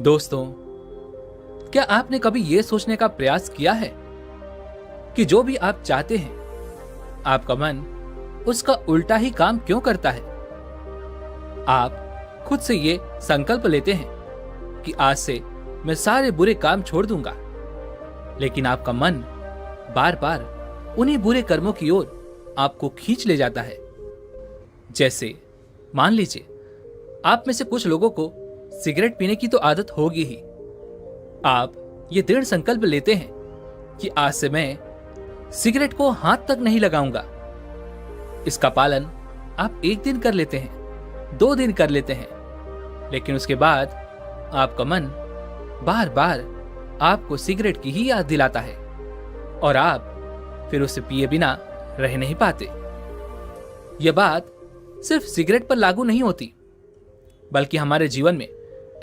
दोस्तों, क्या आपने कभी यह सोचने का प्रयास किया है कि जो भी आप चाहते हैं, आपका मन उसका उल्टा ही काम क्यों करता है? आप खुद से ये संकल्प लेते हैं कि आज से मैं सारे बुरे काम छोड़ दूंगा, लेकिन आपका मन बार बार उन्हीं बुरे कर्मों की ओर आपको खींच ले जाता है। जैसे मान लीजिए, आप में से कुछ लोगों को सिगरेट पीने की तो आदत होगी ही। आप ये दृढ़ संकल्प लेते हैं कि आज से मैं सिगरेट को हाथ तक नहीं लगाऊंगा। इसका पालन आप 1 दिन कर लेते हैं, 2 दिन कर लेते हैं, लेकिन उसके बाद आपका मन बार बार आपको सिगरेट की ही याद दिलाता है और आप फिर उसे पिए बिना रह नहीं पाते। यह बात सिर्फ सिगरेट पर लागू नहीं होती, बल्कि हमारे जीवन में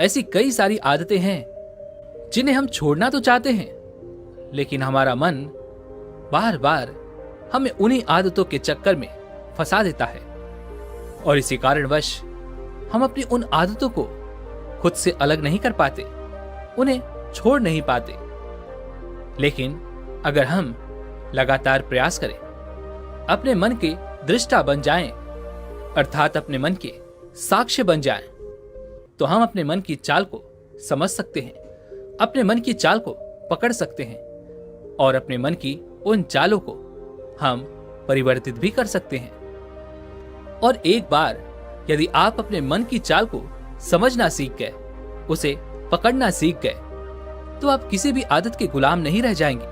ऐसी कई सारी आदतें हैं जिन्हें हम छोड़ना तो चाहते हैं, लेकिन हमारा मन बार बार हमें उन्हीं आदतों के चक्कर में फंसा देता है और इसी कारणवश हम अपनी उन आदतों को खुद से अलग नहीं कर पाते, उन्हें छोड़ नहीं पाते। लेकिन अगर हम लगातार प्रयास करें, अपने मन के दृष्टा बन जाएं, अर्थात अपने मन के साक्ष्य बन जाएं, तो हम अपने मन की चाल को समझ सकते हैं, अपने मन की चाल को पकड़ सकते हैं और अपने मन की उन चालों को हम परिवर्तित भी कर सकते हैं। और एक बार यदि आप अपने मन की चाल को समझना सीख गए, उसे पकड़ना सीख गए, तो आप किसी भी आदत के गुलाम नहीं रह जाएंगे।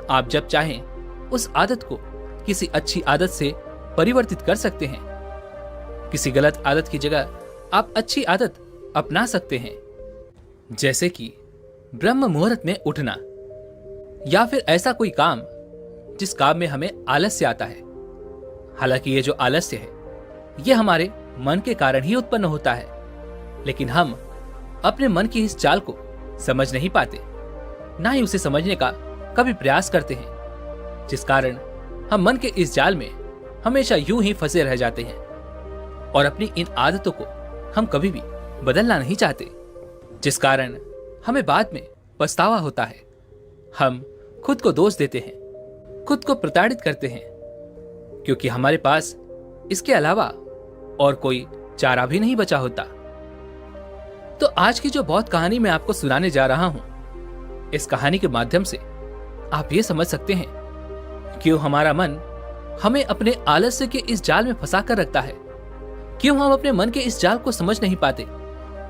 आप जब चाहें उस आदत को किसी अच्छी आदत से परिवर्तित कर सकते हैं। किसी गलत आदत की जगह आप अच्छी आदत अपना सकते हैं, जैसे कि ब्रह्म मुहूर्त में उठना, या फिर ऐसा कोई काम जिस काम में हमें आलस्य आता है। हालांकि ये जो आलस्य है, ये हमारे मन के कारण ही उत्पन्न होता है, लेकिन हम अपने मन की इस चाल को समझ नहीं पाते, ना ही उसे समझने का कभी प्रयास करते हैं, जिस कारण हम मन के इस जाल में हमेशा यूं ही फंसे रह जाते हैं और अपनी इन आदतों को हम कभी भी बदलना नहीं चाहते, जिस कारण हमें बाद में पछतावा होता है। हम खुद को दोष देते हैं, खुद को प्रताड़ित करते हैं, क्योंकि हमारे पास इसके अलावा और कोई चारा भी नहीं बचा होता। तो आज की जो बहुत कहानी मैं आपको सुनाने जा रहा हूं, इस कहानी के माध्यम से आप ये समझ सकते हैं क्यों हमारा मन हमें अपने आलस्य के इस जाल में फंसा कर रखता है, क्यों हम अपने मन के इस जाल को समझ नहीं पाते,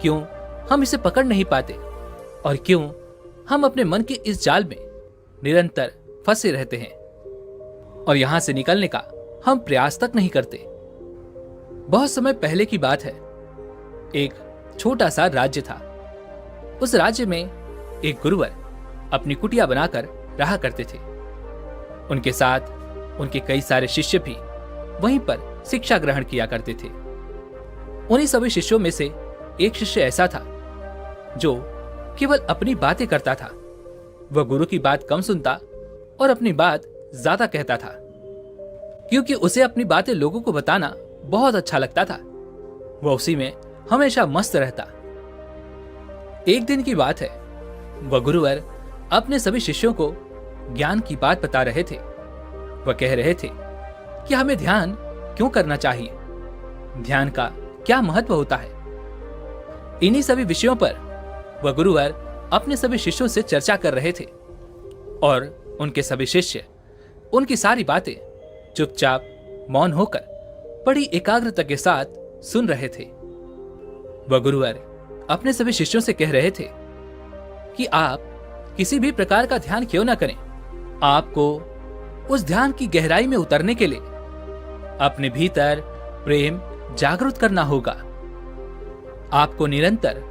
क्यों हम इसे पकड़ नहीं पाते और क्यों हम अपने मन के इस जाल में निरंतर फंसे रहते हैं और यहां से निकलने का हम प्रयास तक नहीं करते। बहुत समय पहले की बात है। एक छोटा सा राज्य था। उस राज्य में एक गुरुवर अपनी कुटिया बनाकर रहा करते थे। उनके साथ उनके कई सारे शिष्य भी वहीं पर शिक्षा ग्रहण किया करते थे। उन्हीं सभी शिष्यों में से एक शिष्य ऐसा था जो केवल अपनी बातें करता था। वह गुरु की बात कम सुनता और अपनी बात ज्यादा कहता था, क्योंकि उसे अपनी बातें लोगों को बताना बहुत अच्छा लगता था। वह उसी में हमेशा मस्त रहता। एक दिन की बात है, वह गुरुवर अपने सभी शिष्यों को ज्ञान की बात बता रहे थे। वह कह रहे थे कि हमें ध्यान क्यों करना चाहिए, ध्यान का क्या महत्व होता है। इन्हीं सभी विषयों पर वह गुरुवर अपने सभी शिष्यों से चर्चा कर रहे थे और उनके सभी शिष्य उनकी सारी बातें चुपचाप मौन होकर बड़ी एकाग्रता के साथ सुन रहे थे। वह गुरुवर अपने सभी शिष्यों से कह रहे थे कि आप किसी भी प्रकार का ध्यान क्यों ना करें, आपको उस ध्यान की गहराई में उतरने के लिए अपने भीतर प्रेम जागृत करना होगा। आपको निरंतर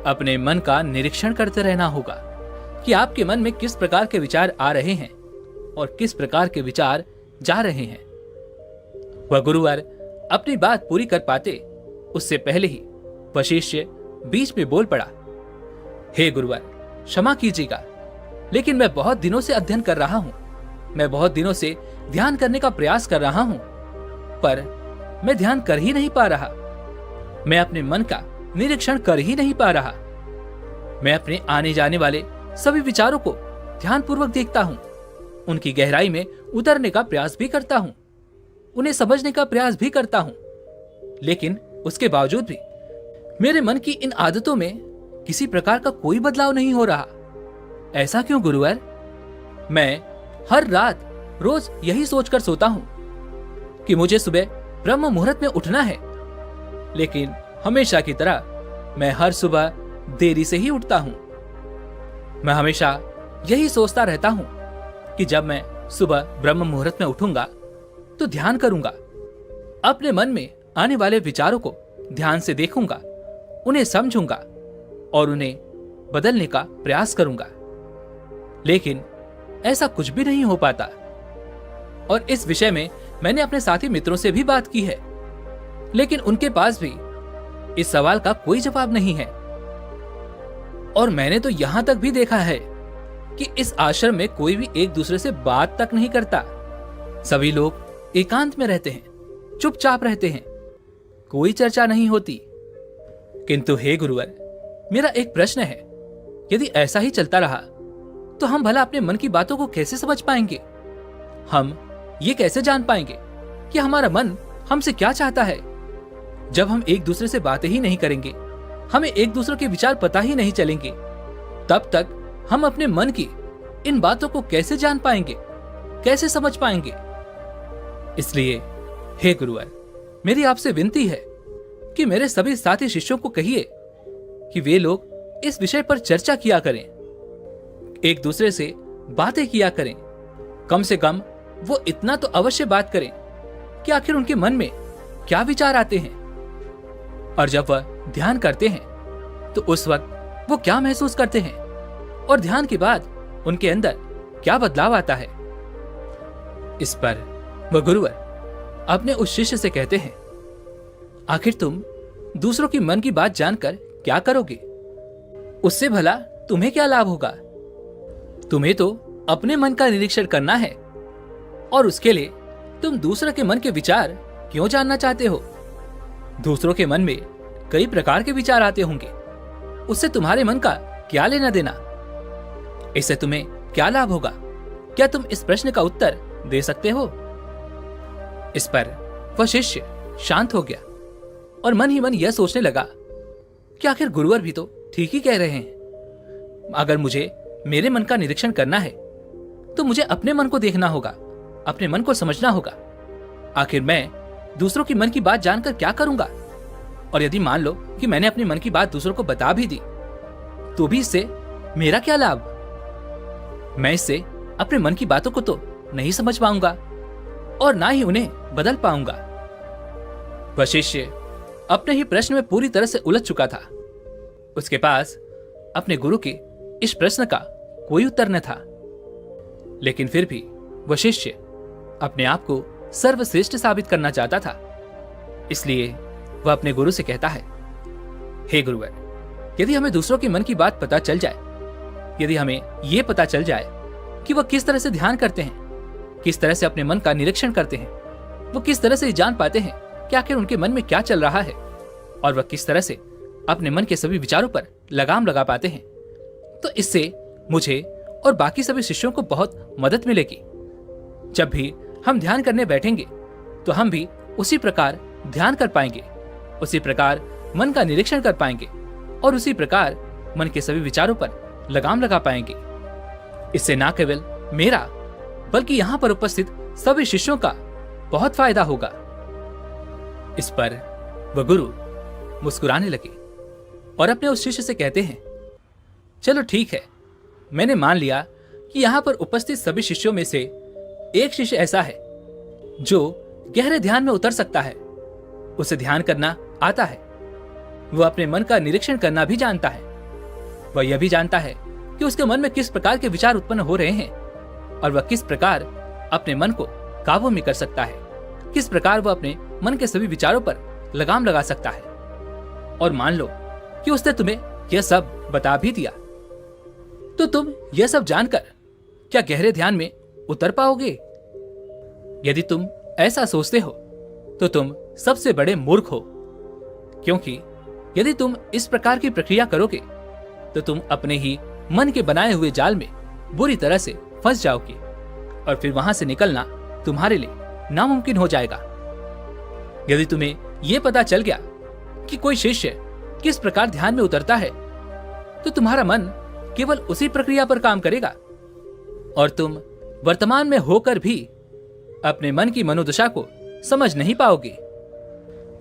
अपने मन का निरीक्षण करते रहना होगा कि आपके मन में किस प्रकार के विचार आ रहे हैं और किस प्रकार के विचार जा रहे हैं। वह गुरुवर अपनी बात पूरी कर पाते उससे पहले ही वह शिष्य बीच में बोल पड़ा, हे गुरुवर, क्षमा कीजिएगा, लेकिन मैं बहुत दिनों से अध्ययन कर रहा हूं, मैं बहुत दिनों से ध्यान करने का प्रयास कर रहा हूं, पर मैं ध्यान कर ही नहीं पा रहा। मैं अपने मन का निरीक्षण कर ही नहीं पा रहा। मैं अपने आने जाने वाले सभी विचारों को ध्यानपूर्वक देखता हूँ, उनकी गहराई में उतरने का प्रयास भी करता हूँ, उन्हें समझने का प्रयास भी करता हूँ। लेकिन उसके बावजूद भी मेरे मन की इन आदतों में किसी प्रकार का कोई बदलाव नहीं हो रहा। ऐसा क्यों गुरुवर? मैं हर रात रोज यही सोचकर सोता हूं कि मुझे सुबह ब्रह्म मुहूर्त में उठना है, लेकिन हमेशा की तरह मैं हर सुबह देरी से ही उठता हूं। मैं हमेशा यही सोचता रहता हूं कि जब मैं सुबह ब्रह्म मुहूर्त में उठूंगा तो ध्यान करूंगा, अपने मन में आने वाले विचारों को ध्यान से देखूंगा, उन्हें समझूंगा और उन्हें बदलने का प्रयास करूंगा। लेकिन ऐसा कुछ भी नहीं हो पाता। और इस विषय में मैंने अपने साथी मित्रों से भी बात की है, लेकिन उनके पास भी इस सवाल का कोई जवाब नहीं है। और मैंने तो यहां तक भी देखा है कि इस आश्रम में कोई भी एक दूसरे से बात तक नहीं करता। सभी लोग एकांत में रहते हैं, चुपचाप रहते हैं, कोई चर्चा नहीं होती। किंतु हे गुरुवर, मेरा एक प्रश्न है, यदि ऐसा ही चलता रहा तो हम भला अपने मन की बातों को कैसे समझ पाएंगे? हम ये कैसे जान पाएंगे कि हमारा मन हमसे क्या चाहता है? जब हम एक दूसरे से बातें ही नहीं करेंगे, हमें एक दूसरे के विचार पता ही नहीं चलेंगे, तब तक हम अपने मन की इन बातों को कैसे जान पाएंगे, कैसे समझ पाएंगे? इसलिए हे गुरुवर, मेरी आपसे विनती है कि मेरे सभी साथी शिष्यों को कहिए कि वे लोग इस विषय पर चर्चा किया करें, एक दूसरे से बातें किया करें। कम से कम वो इतना तो अवश्य बात करें कि आखिर उनके मन में क्या विचार आते हैं, और जब वह ध्यान करते हैं तो उस वक्त वो क्या महसूस करते हैं, और ध्यान के बाद उनके अंदर क्या बदलाव आता है। इस पर वह गुरुवर अपने उस शिष्य से कहते हैं, आखिर तुम दूसरों की मन की बात जानकर क्या करोगे? उससे भला तुम्हें क्या लाभ होगा? तुम्हें तो अपने मन का निरीक्षण करना है, और उसके लिए तुम दूसरों के मन के विचार क्यों जानना चाहते हो? दूसरों के मन में कई प्रकार के विचार आते होंगे, उससे तुम्हारे मन का क्या लेना देना? इससे तुम्हें क्या लाभ होगा? क्या तुम इस प्रश्न का उत्तर दे सकते हो? इस पर वह शिष्य शांत हो गया और मन ही मन यह सोचने लगा कि आखिर गुरुवर भी तो ठीक ही कह रहे हैं। अगर मुझे मेरे मन का निरीक्षण करना है तो मुझे अपने मन को देखना होगा, अपने मन को समझना होगा। आखिर मैं दूसरों की मन की बात जानकर क्या करूंगा? और यदि मान लो कि मैंने अपने मन की बात दूसरों को बता भी दी, तो भी इससे मेरा क्या लाभ? मैं इससे अपने मन की बातों को तो नहीं समझ पाऊंगा और ना ही उन्हें बदल पाऊंगा। वह शिष्य अपने ही प्रश्न में पूरी तरह से उलझ चुका था। उसके पास अपने गुरु के इस प्रश्न का कोई उत्तर न था, लेकिन फिर भी वह शिष्य अपने आप को सर्वश्रेष्ठ साबित करना चाहता था। इसलिए वह अपने गुरु से कहता है, हे गुरुवर, यदि हमें दूसरों के मन की बात पता चल जाए, यदि हमें यह पता चल जाए कि वह किस तरह से ध्यान करते हैं, किस तरह से अपने मन का निरीक्षण करते हैं, वो किस तरह से जान पाते हैं कि आखिर उनके मन में क्या चल रहा है, और वह किस तरह से अपने मन के सभी विचारों पर लगाम लगा पाते हैं, तो इससे मुझे और बाकी सभी शिष्यों को बहुत मदद मिलेगी। जब भी हम ध्यान करने बैठेंगे तो हम भी उसी प्रकार ध्यान कर पाएंगे, उसी प्रकार मन का निरीक्षण कर पाएंगे और उसी प्रकार मन के सभी विचारों पर लगाम लगा पाएंगे। इससे ना केवल मेरा बल्कि यहाँ पर उपस्थित सभी शिष्यों का बहुत फायदा होगा। इस पर वह गुरु मुस्कुराने लगे और अपने उस शिष्य से कहते हैं, चलो ठीक है, मैंने मान लिया कि यहाँ पर उपस्थित सभी शिष्यों में से एक शिष्य ऐसा है जो गहरे ध्यान में उतर सकता है, उसे ध्यान करना आता है, वह अपने मन का निरीक्षण करना भी जानता है, वह यह भी जानता है कि उसके मन में किस प्रकार के विचार उत्पन्न हो रहे हैं और वह किस प्रकार अपने मन को काबू में कर सकता है, किस प्रकार वह अपने मन के सभी विचारों पर लगाम लगा सकता है। और मान लो कि उसने तुम्हें यह सब बता भी दिया, तो तुम यह सब जानकर क्या गहरे ध्यान में उतर पाओगे? यदि तुम ऐसा सोचते हो तो तुम सबसे बड़े मूर्ख हो, क्योंकि यदि तुम इस प्रकार की प्रक्रिया करोगे तो तुम अपने ही मन के बनाए हुए जाल में बुरी तरह से फंस जाओगे और फिर वहां से निकलना तुम्हारे लिए नामुमकिन हो जाएगा। यदि तुम्हें यह पता चल गया कि कोई शिष्य किस प्रकार ध्यान में उतरता है, तो तुम्हारा मन केवल उसी प्रक्रिया पर काम करेगा और तुम वर्तमान में होकर भी अपने मन की मनोदशा को समझ नहीं पाओगे,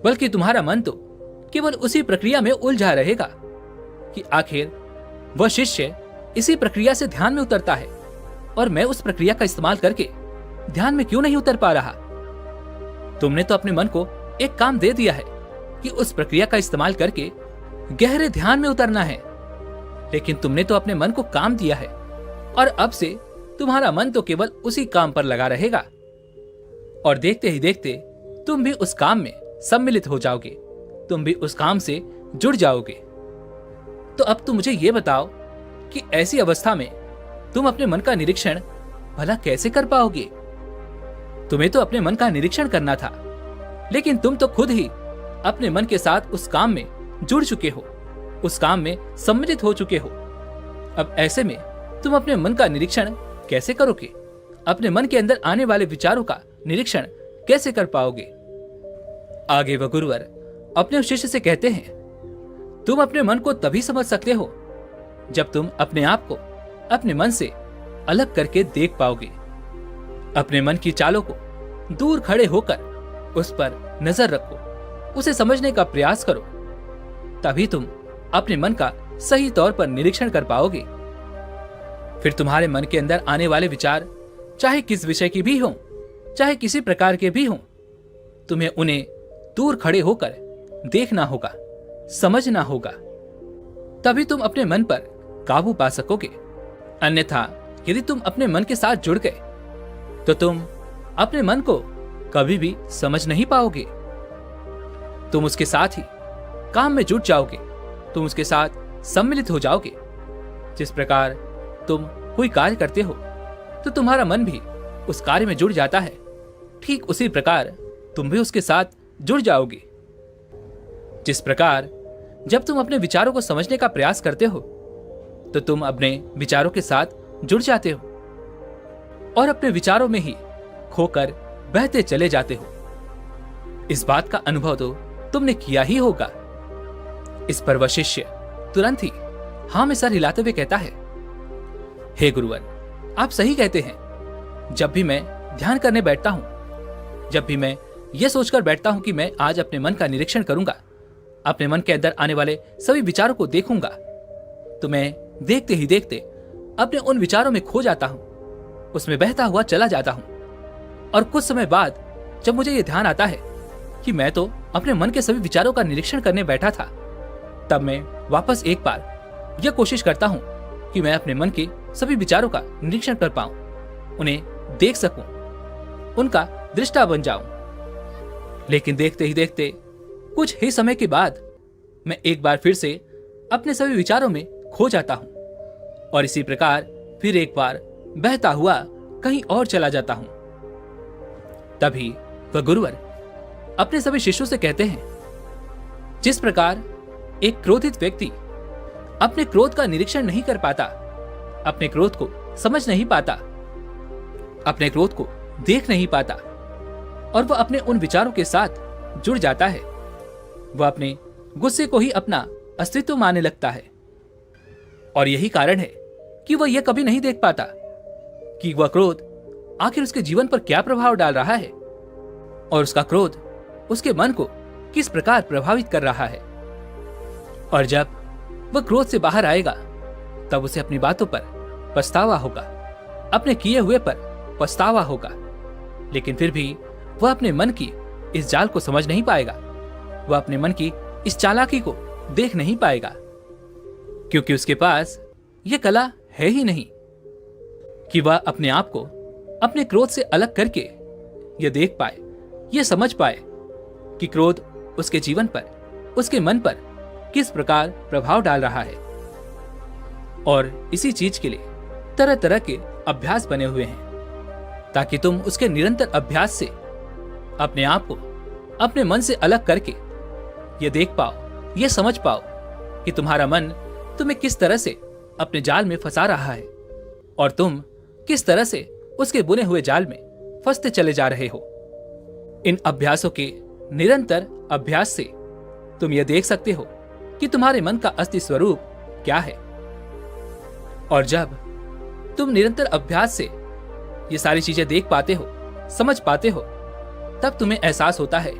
बल्कि तुम्हारा मन तो केवल उसी प्रक्रिया में उलझा रहेगा कि आखिर वह शिष्य इसी प्रक्रिया से ध्यान में उतरता है और मैं उस प्रक्रिया का इस्तेमाल करके ध्यान में क्यों नहीं उतर पा रहा। तुमने तो अपने मन को एक काम दे दिया है कि उस प्रक्रिया का इस्तेमाल करके गहरे ध्यान में उतरना है, लेकिन तुमने तो अपने मन को काम दिया है और अब से तुम्हारा मन तो केवल उसी काम पर लगा रहेगा और देखते ही देखते तुम भी उस काम में सम्मिलित हो जाओगे, तुम भी उस काम से जुड़ जाओगे। तो अब तुम मुझे ये बताओ कि ऐसी अवस्था में तुम अपने मन का निरीक्षण भला कैसे कर पाओगे? तुम्हें तो अपने मन का निरीक्षण करना था, लेकिन तुम तो खुद ही अपने मन के साथ उस काम में जुड़ चुके हो, उस काम में सम्मिलित हो चुके हो। अब ऐसे में तुम अपने मन का निरीक्षण कैसे करोगे? अपने मन के अंदर आने वाले विचारों का निरीक्षण कैसे कर पाओगे? आगे वह गुरुवर अपने उस शिष्य से कहते हैं, तुम अपने मन को तभी समझ सकते हो जब तुम अपने आप को अपने मन से अलग करके देख पाओगे। अपने मन की चालों को दूर खड़े होकर उस पर नजर रखो, उसे समझने का प्रयास करो, तभी तुम अपने मन का सही तौर पर निरीक्षण कर पाओगे। फिर तुम्हारे मन के अंदर आने वाले विचार चाहे किस विषय की भी हों, चाहे किसी प्रकार के भी हों, तुम्हें उन्हें दूर खड़े होकर देखना होगा, समझना होगा, तभी तुम अपने मन पर काबू पा सकोगे। अन्यथा यदि तुम अपने मन के साथ जुड़ गए तो तुम अपने मन को कभी भी समझ नहीं पाओगे। तुम उसके साथ ही काम में जुट जाओगे, तुम उसके साथ सम्मिलित हो जाओगे। जिस प्रकार तुम कोई कार्य करते हो तो तुम्हारा मन भी उस कार्य में जुड़ जाता है, ठीक उसी प्रकार तुम भी उसके साथ जुड़ जाओगे। जिस प्रकार जब तुम अपने विचारों को समझने का प्रयास करते हो तो तुम अपने विचारों के साथ जुड़ जाते हो और अपने विचारों में ही खोकर बहते चले जाते हो। इस बात का अनुभव तो तुमने किया ही होगा। इस पर वह शिष्य तुरंत ही हाँ में सर हिलाते हुए कहता है, हे गुरुवर, आप सही कहते हैं। जब भी मैं ध्यान करने बैठता हूं, जब भी मैं यह सोचकर बैठता हूं कि मैं आज अपने मन का निरीक्षण करूंगा, अपने मन के अंदर आने वाले सभी विचारों को देखूंगा, तो मैं देखते ही देखते अपने उन विचारों में खो जाता हूं, उसमें बहता हुआ चला जाता हूं। और कुछ समय बाद जब मुझे यह ध्यान आता है कि मैं तो अपने मन के सभी विचारों का निरीक्षण करने बैठा था, तब मैं वापस एक बार यह कोशिश करता हूं कि मैं अपने मन के सभी विचारों का निरीक्षण कर पाऊं, उन्हें देख सकूं, उनका दृष्टा बन जाऊं। लेकिन देखते ही देखते कुछ ही समय के बाद मैं एक बार फिर से अपने सभी विचारों में खो जाता हूं और इसी प्रकार फिर एक बार बहता हुआ कहीं और चला जाता हूं। तभी वह गुरुवर अपने सभी शिष्यों से कहते हैं, जिस प्रकार एक क्रोधित व्यक्ति अपने क्रोध का निरीक्षण नहीं कर पाता, अपने क्रोध को समझ नहीं पाता, अपने क्रोध को देख नहीं पाता और वह अपने उन विचारों के साथ जुड़ जाता है, वह अपने गुस्से को ही अपना अस्तित्व मानने लगता है। और यही कारण है कि वह यह कभी नहीं देख पाता कि वह क्रोध आखिर उसके जीवन पर क्या प्रभाव डाल रहा है और उसका क्रोध उसके मन को किस प्रकार प्रभावित कर रहा है। और जब वह क्रोध से बाहर आएगा तब उसे अपनी बातों पर पछतावा होगा, अपने किए हुए पर पछतावा होगा, लेकिन फिर भी वह अपने मन की इस जाल को समझ नहीं पाएगा, वह अपने मन की इस चालाकी को देख नहीं पाएगा, क्योंकि उसके पास यह कला है ही नहीं कि वह अपने आप को अपने क्रोध से अलग करके यह देख पाए, यह समझ पाए कि क्रोध उसके जीवन पर, उसके मन पर किस प्रकार प्रभाव डाल रहा है। और इसी चीज के लिए तरह तरह के अभ्यास बने हुए हैं, ताकि तुम उसके निरंतर अभ्यास से अपने आप को अपने मन से अलग करके यह देख पाओ, यह समझ पाओ कि तुम्हारा मन तुम्हें किस तरह से अपने जाल में फंसा रहा है और तुम किस तरह से उसके बुने हुए जाल में फंसते चले जा रहे हो। इन अभ्यासों के निरंतर अभ्यास से तुम यह देख सकते हो कि तुम्हारे मन का असली स्वरूप क्या है। और जब तुम निरंतर अभ्यास से ये सारी चीजें देख पाते हो, समझ पाते हो, तब तुम्हें एहसास होता है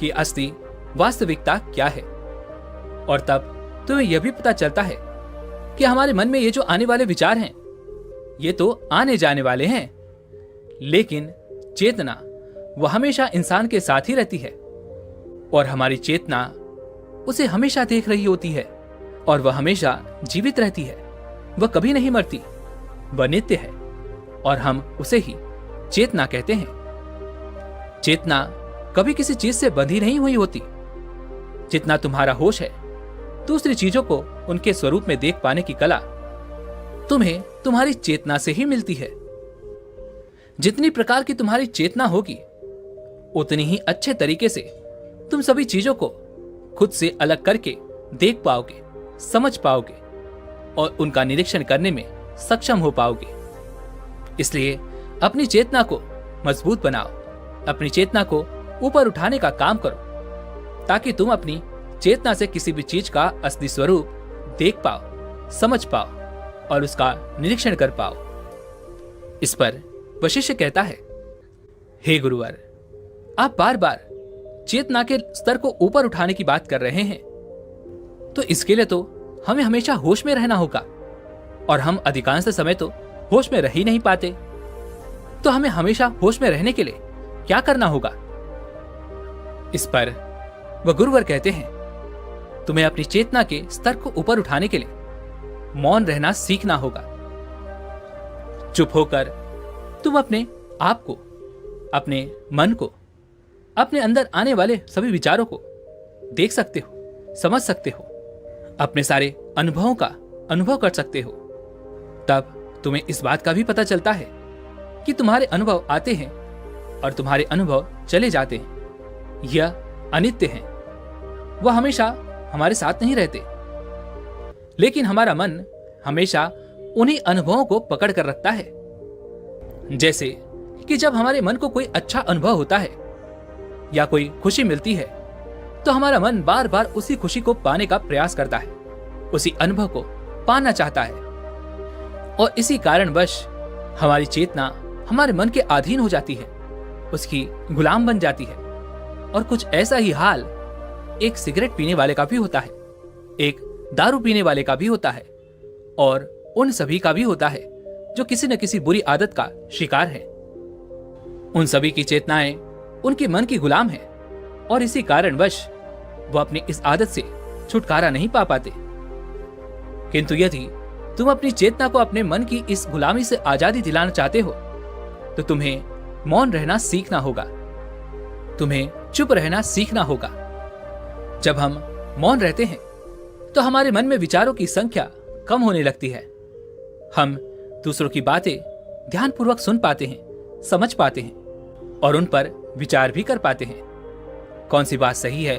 कि असली वास्तविकता क्या है। और तब तुम्हें यह भी पता चलता है कि हमारे मन में ये जो आने वाले विचार हैं, ये तो आने जाने वाले हैं, लेकिन चेतना वह हमेशा इंसान के साथ ही रहती है और हमारी चेतना उसे हमेशा देख रही होती है और वह हमेशा जीवित रहती है। वह कभी नहीं मरती, वह नित्य है और हम उसे ही चेतना कहते हैं। चेतना कभी किसी चीज से बंधी नहीं हुई होती। जितना तुम्हारा होश है, दूसरी चीजों को उनके स्वरूप में देख पाने की कला तुम्हें तुम्हारी चेतना से ही मिलती है। जितनी प्रकार की तुम्हारी चेतना होगी, उतनी ही अच्छे तरीके से तुम सभी चीजों को खुद से अलग करके देख पाओगे, समझ पाओगे और उनका निरीक्षण करने में सक्षम हो पाओगे। इसलिए अपनी चेतना को मजबूत बनाओ, अपनी चेतना को ऊपर उठाने का काम करो, ताकि तुम अपनी चेतना से किसी भी चीज का असली स्वरूप देख पाओ, समझ पाओ और उसका निरीक्षण कर पाओ। इस पर वशिष्ठ कहता है, हे गुरुवर, आप बार बार चेतना के स्तर को ऊपर उठाने की बात कर रहे हैं, तो इसके लिए तो हमें हमेशा होश में रहना होगा और हम अधिकांश समय तो होश में रह ही नहीं पाते। तो हमें हमेशा होश में रहने के लिए क्या करना होगा? इस पर वह गुरुवर कहते हैं, तुम्हें अपनी चेतना के स्तर को ऊपर उठाने के लिए मौन रहना सीखना होगा। चुप होकर तुम अपने आप को, अपने मन को, अपने अंदर आने वाले सभी विचारों को देख सकते हो, समझ सकते हो, अपने सारे अनुभवों का अनुभव कर सकते हो। तब तुम्हें इस बात का भी पता चलता है कि तुम्हारे अनुभव आते हैं और तुम्हारे अनुभव चले जाते हैं। यह अनित्य हैं, वह हमेशा हमारे साथ नहीं रहते, लेकिन हमारा मन हमेशा उन्हीं अनुभवों को पकड़ कर रखता है। जैसे कि जब हमारे मन को कोई अच्छा अनुभव होता है या कोई खुशी मिलती है, तो हमारा मन बार बार उसी खुशी को पाने का प्रयास करता है, उसी अनुभव को पाना चाहता है। और इसी कारणवश हमारी चेतना हमारे मन के अधीन हो जाती है, उसकी गुलाम बन जाती है। और कुछ ऐसा ही हाल एक सिगरेट पीने वाले का भी होता है, एक दारू पीने वाले का भी होता है और उन सभी का भी होता है जो किसी न किसी बुरी आदत का शिकार है। उन सभी की चेतनाएं उनके मन की गुलाम है और इसी कारणवश वो अपनी इस आदत से छुटकारा नहीं पा पाते। किंतु यदि तुम अपनी चेतना को अपने मन की इस गुलामी से आजादी दिलाना चाहते हो, तो तुम्हें मौन रहना सीखना होगा, तुम्हें चुप रहना सीखना होगा। जब हम मौन रहते हैं तो हमारे मन में विचारों की संख्या कम होने लगती है। हम दूसरों की बातें ध्यानपूर्वक सुन पाते हैं, समझ पाते हैं और उन पर विचार भी कर पाते हैं, कौन सी बात सही है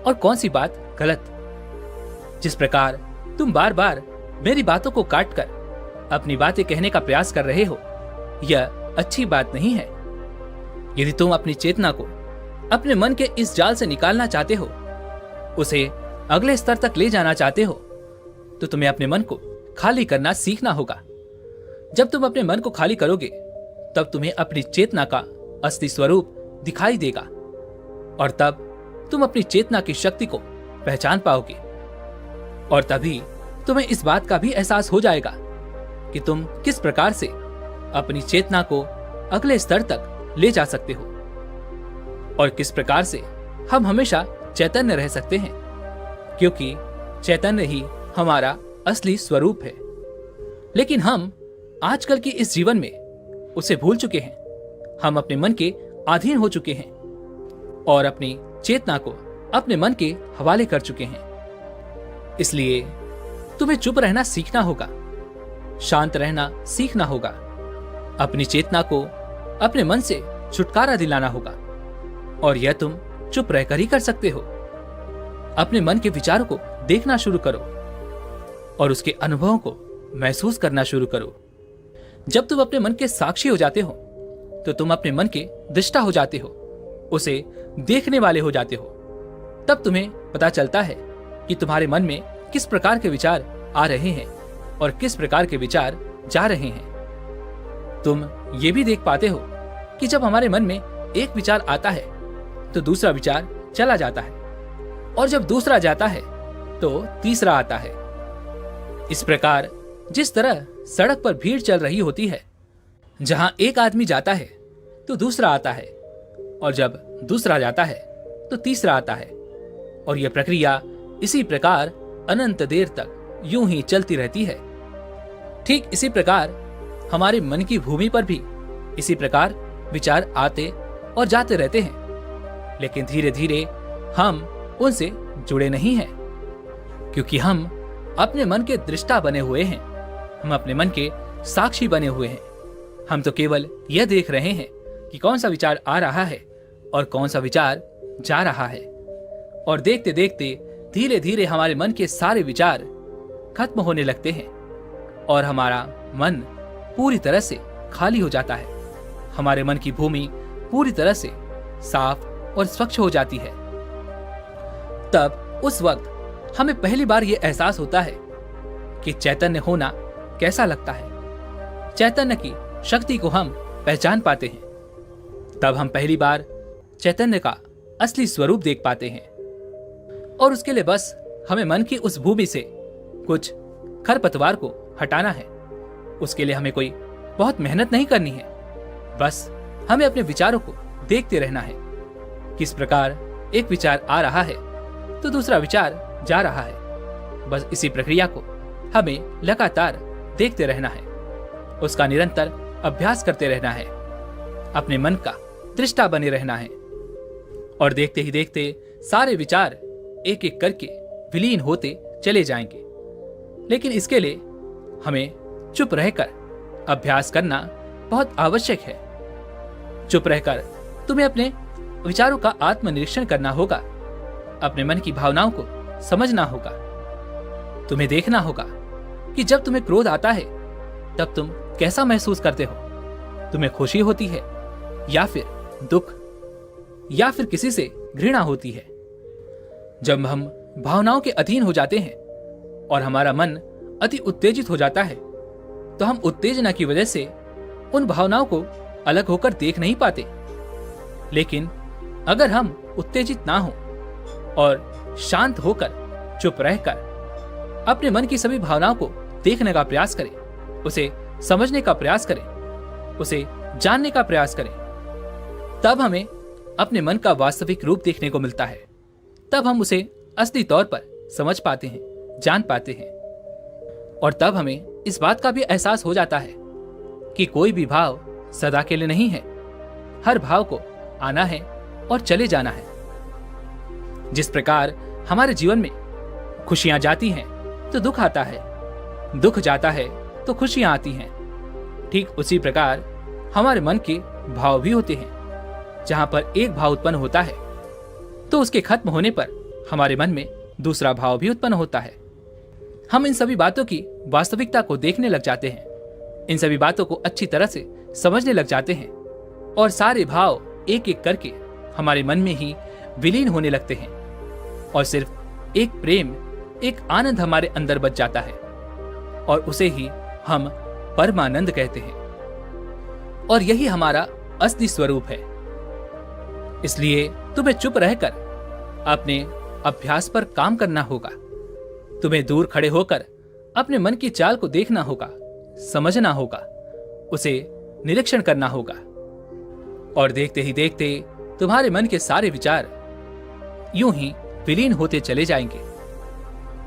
और कौन सी बात गलत। जिस प्रकार तुम बार बार मेरी बातों को काटकर अपनी बातें कहने का प्रयास कर रहे हो, यह अच्छी बात नहीं है। यदि तुम अपनी चेतना को अपने मन के इस जाल से निकालना चाहते हो, उसे अगले स्तर तक ले जाना चाहते हो, तो तुम्हें अपने मन को खाली करना सीखना होगा। जब तुम अपने मन को खाली करोगे, तब तुम्हें अपनी चेतना का असली स्वरूप दिखाई देगा और तब तुम अपनी चेतना की शक्ति को पहचान पाओगे। और तभी तुम्हें इस बात का भी एहसास हो जाएगा कि तुम किस प्रकार से अपनी चेतना को अगले स्तर तक ले जा सकते हो और किस प्रकार से हम हमेशा चैतन्य रह सकते हैं, क्योंकि चैतन्य ही हमारा असली स्वरूप है। लेकिन हम आजकल की इस जीवन में उसे भूल चुके हैं। हम अपने मन के अधीन हो चुके हैं और अपनी चेतना को अपने मन के हवाले कर चुके हैं। इसलिए तुम्हें चुप रहना सीखना होगा, शांत रहना सीखना होगा, अपनी चेतना को अपने मन से छुटकारा दिलाना होगा। और यह तुम चुप रहकर ही कर सकते हो। अपने मन के विचारों को देखना शुरू करो, और उसके अनुभवों को महसूस करना शुरू करो। जब तुम अपने मन के साक्षी हो जाते हो तो तुम अपने मन के दृष्टा हो जाते हो, उसे देखने वाले हो जाते हो। तब तुम्हें पता चलता है कि तुम्हारे मन में किस प्रकार के विचार आ रहे हैं और किस प्रकार के विचार जा रहे हैं। तुम ये भी देख पाते हो कि जब हमारे मन में एक विचार आता है तो दूसरा विचार चला जाता है, और जब दूसरा जाता है तो तीसरा आता है। इस प्रकार जिस तरह सड़क पर भीड़ चल रही होती है, जहां एक आदमी जाता है तो दूसरा आता है, और जब दूसरा जाता है तो तीसरा आता है, और यह प्रक्रिया इसी प्रकार अनंत देर तक यूं ही चलती रहती है। ठीक इसी प्रकार हमारे मन की भूमि पर भी इसी प्रकार विचार आते और जाते रहते हैं, लेकिन धीरे धीरे हम उनसे जुड़े नहीं हैं, क्योंकि हम अपने मन के दृष्टा बने हुए हैं, हम अपने मन के साक्षी बने हुए हैं। हम तो केवल यह देख रहे हैं कि कौन सा विचार आ रहा है और कौन सा विचार जा रहा है, और देखते देखते धीरे धीरे हमारे मन के सारे विचार खत्म होने लगते हैं और हमारा मन पूरी तरह से खाली हो जाता है। हमारे मन की भूमि पूरी तरह से साफ और स्वच्छ हो जाती है। तब उस वक्त हमें पहली बार यह एहसास होता है कि चैतन्य होना कैसा लगता है। चैतन्य की शक्ति को हम पहचान पाते हैं। तब हम पहली बार चैतन्य का असली स्वरूप देख पाते हैं, और उसके लिए बस हमें मन की उस भूमि से कुछ खरपतवार को हटाना है। उसके लिए हमें कोई बहुत मेहनत नहीं करनी है, बस हमें अपने विचारों को देखते रहना है। किस प्रकार एक विचार आ रहा है तो दूसरा विचार जा रहा है। बस इसी प्रक्रिया को हमें लगातार देखते रहना है, उसका निरंतर अभ्यास करते रहना है, अपने मन का दृष्टा बने रहना है, और देखते ही देखते सारे विचार एक एक करके विलीन होते चले जाएंगे। लेकिन इसके लिए हमें चुप रहकर अभ्यास करना बहुत आवश्यक है। चुप रहकर तुम्हें अपने विचारों का आत्मनिरीक्षण करना होगा, अपने मन की भावनाओं को समझना होगा। तुम्हें देखना होगा कि जब तुम्हें क्रोध आता है तब तुम कैसा महसूस करते हो। तुम्हें खुशी होती है या फिर दुख, या फिर किसी से घृणा होती है। जब हम भावनाओं के अधीन हो जाते हैं और हमारा मन अति उत्तेजित हो जाता है तो हम उत्तेजना की वजह से उन भावनाओं को अलग होकर देख नहीं पाते। लेकिन अगर हम उत्तेजित ना हो और शांत होकर चुप रहकर अपने मन की सभी भावनाओं को देखने का प्रयास करें, उसे समझने का प्रयास करें, उसे जानने का प्रयास करें, तब हमें अपने मन का वास्तविक रूप देखने को मिलता है। तब हम उसे असली तौर पर समझ पाते हैं, जान पाते हैं, और तब हमें इस बात का भी एहसास हो जाता है कि कोई भी भाव सदा के लिए नहीं है। हर भाव को आना है और चले जाना है। जिस प्रकार हमारे जीवन में खुशियां जाती हैं तो दुख आता है, दुख जाता है तो खुशियां आती हैं, ठीक उसी प्रकार हमारे मन के भाव भी होते हैं। जहां पर एक भाव उत्पन्न होता है तो उसके खत्म होने पर हमारे मन में दूसरा भाव भी उत्पन्न होता है। हम इन सभी बातों की वास्तविकता को देखने लग जाते हैं, इन सभी बातों को अच्छी तरह से समझने लग जाते हैं, और सारे भाव एक एक करके हमारे मन में ही विलीन होने लगते हैं, और सिर्फ एक प्रेम, एक आनंद हमारे अंदर बच जाता है, और उसे ही हम परमानंद कहते हैं। और यही हमारा असली स्वरूप है। इसलिए तुम्हें चुप रहकर अपने अभ्यास पर काम करना होगा। तुम्हें दूर खड़े होकर अपने मन की चाल को देखना होगा, समझना होगा, उसे निरीक्षण करना होगा, और देखते ही देखते तुम्हारे मन के सारे विचार यूं ही विलीन होते चले जाएंगे।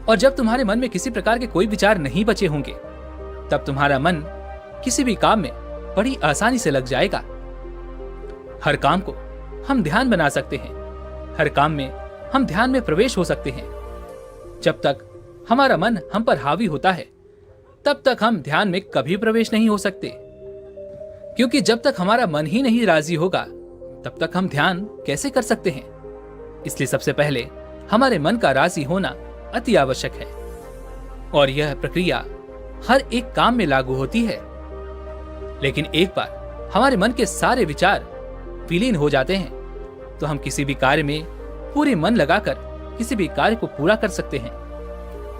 और जब तुम्हारे मन में किसी प्रकार के कोई विचार नहीं बचे होंगे तब तुम्हारा मन किसी भी काम में बड़ी आसानी से लग जाएगा। हर काम को हम ध्यान बना सकते हैं, हर काम में हम ध्यान में प्रवेश हो सकते हैं। जब तक हमारा मन हम पर हावी होता है तब तक हम ध्यान में कभी प्रवेश नहीं हो सकते, क्योंकि जब तक हमारा मन ही नहीं राजी होगा तब तक हम ध्यान कैसे कर सकते हैं। इसलिए सबसे पहले हमारे मन का राजी होना अति आवश्यक है। और यह प्रक्रिया हर एक काम में लागू होती है। लेकिन एक बार हमारे मन के सारे विचार विलीन हो जाते हैं तो हम किसी भी कार्य में पूरे मन लगाकर किसी भी कार्य को पूरा कर सकते हैं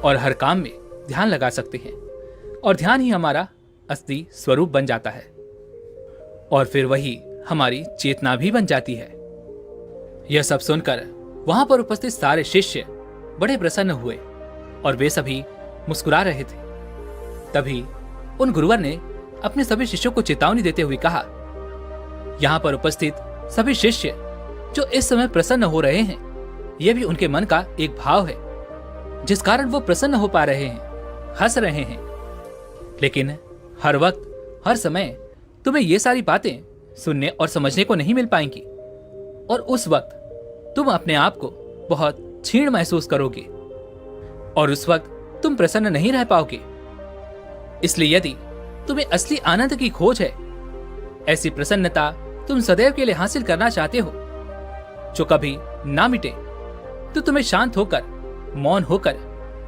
और हर काम में ध्यान लगा सकते हैं, और ध्यान ही हमारा असली स्वरूप बन जाता है और फिर वही हमारी चेतना भी बन जाती है। यह सब सुनकर वहां पर उपस्थित सारे शिष्य बड़े प्रसन्न हुए और वे सभी मुस्कुरा रहे थे। तभी उन गुरुवर ने अपने सभी शिष्यों को चेतावनी देते हुए कहा, यहाँ पर उपस्थित सभी शिष्य जो इस समय प्रसन्न हो रहे हैं, यह भी उनके मन का एक भाव है जिस कारण वो प्रसन्न हो पा रहे हैं, हंस रहे हैं। लेकिन हर वक्त हर समय तुम्हें ये सारी बातें सुनने और समझने को नहीं मिल पाएंगी और उस वक्त तुम अपने आप को बहुत क्षीण महसूस करोगे और उस वक्त तुम प्रसन्न नहीं रह पाओगे। इसलिए यदि तुम्हें असली आनंद की खोज है, ऐसी प्रसन्नता तुम सदैव के लिए हासिल करना चाहते हो जो कभी ना मिटे, तो तुम्हें शांत होकर, मौन होकर,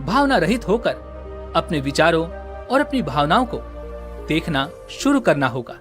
भावना रहित होकर अपने विचारों और अपनी भावनाओं को देखना शुरू करना होगा।